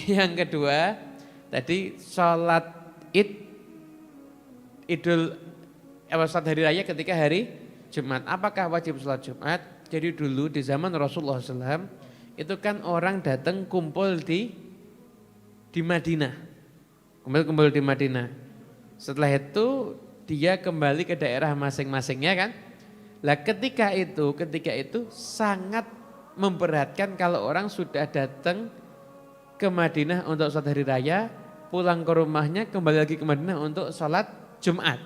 Yang kedua, tadi sholat idul sholat hari raya ketika hari Jumat. Apakah wajib sholat Jumat? Jadi dulu di zaman Rasulullah SAW itu kan orang datang kumpul di Madinah. Kumpul di Madinah. Setelah itu dia kembali ke daerah masing-masingnya kan. Lah ketika itu sangat memberatkan kalau orang sudah datang ke Madinah untuk sholat hari raya, pulang ke rumahnya kembali lagi ke Madinah untuk sholat Jumat.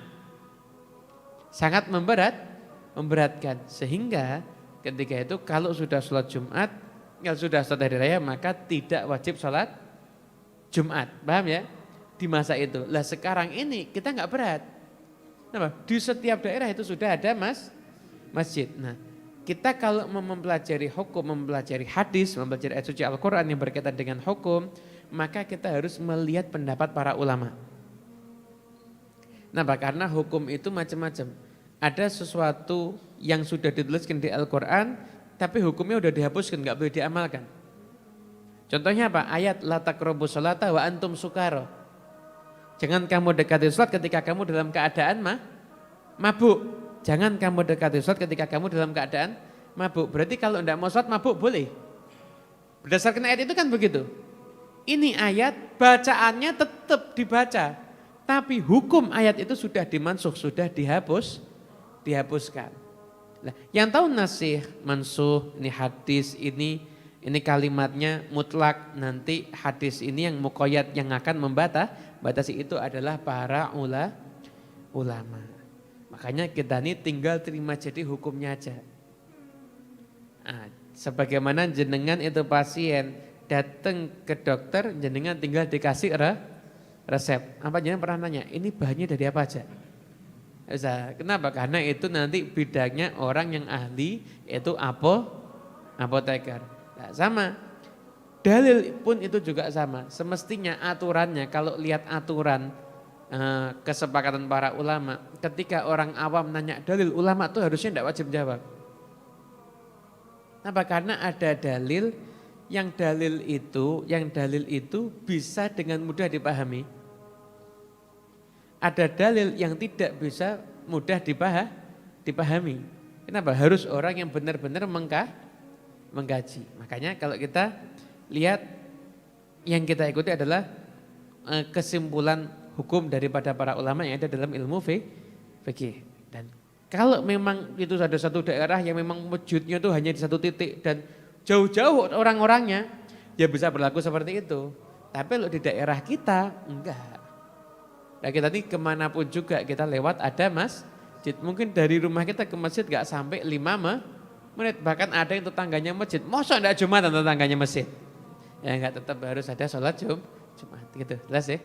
Sangat memberatkan. Sehingga ketika itu kalau sudah sholat Jumat, kalau sudah sholat hari raya maka tidak wajib sholat Jumat. Paham ya? Di masa itu. Lah sekarang ini kita nggak berat. Kenapa? Di setiap daerah itu sudah ada masjid. Nah, kita kalau mempelajari hukum, mempelajari hadis, mempelajari ayat suci Al-Quran yang berkaitan dengan hukum, maka kita harus melihat pendapat para ulama. Nah, karena hukum itu macam-macam. Ada sesuatu yang sudah dituliskan di Al-Quran, tapi hukumnya udah dihapuskan, nggak boleh diamalkan. Contohnya apa? Ayat la taqrabus sholata wa antum sukara. Jangan kamu dekati sholat ketika kamu dalam keadaan mabuk. Jangan kamu dekati sholat ketika kamu dalam keadaan mabuk. Berarti kalau tidak mau sholat mabuk boleh. Berdasarkan ayat itu kan begitu. Ini ayat bacaannya tetap dibaca. Tapi hukum ayat itu sudah dimansuh, sudah dihapuskan. Nah, yang tahu nasih, mansuh, ini hadis, ini kalimatnya mutlak, nanti hadis ini yang muqayyad yang akan membatasi itu adalah para ulama. Makanya kita ini tinggal terima jadi hukumnya aja. Nah, sebagaimana jenengan itu pasien datang ke dokter, jenengan tinggal dikasih resep. Apa jenengan pernah nanya, ini bahannya dari apa aja? Kenapa? Karena itu nanti bidangnya orang yang ahli, itu apoteker. Nah, sama, dalil pun itu juga sama. Semestinya aturannya, kalau lihat aturan kesepakatan para ulama, ketika orang awam nanya dalil, ulama itu harusnya tidak wajib jawab. Kenapa? Karena ada dalil, yang dalil itu bisa dengan mudah dipahami. Ada dalil yang tidak bisa mudah dipahami. Kenapa? Harus orang yang benar-benar mengkaji. Makanya kalau kita lihat yang kita ikuti adalah kesimpulan hukum daripada para ulama yang ada dalam ilmu fikih. Dan kalau memang itu ada satu daerah yang memang masjidnya itu hanya di satu titik dan jauh-jauh orang-orangnya, ya bisa berlaku seperti itu. Tapi kalau di daerah kita enggak. Nah kita ini kemanapun juga kita lewat ada masjid. Mungkin dari rumah kita ke masjid gak sampai 5 menit. Bahkan ada yang tetangganya masjid. Masa enggak Jumatan tetangganya masjid? Ya enggak, tetap harus ada sholat Jumat gitu. Jelas ya?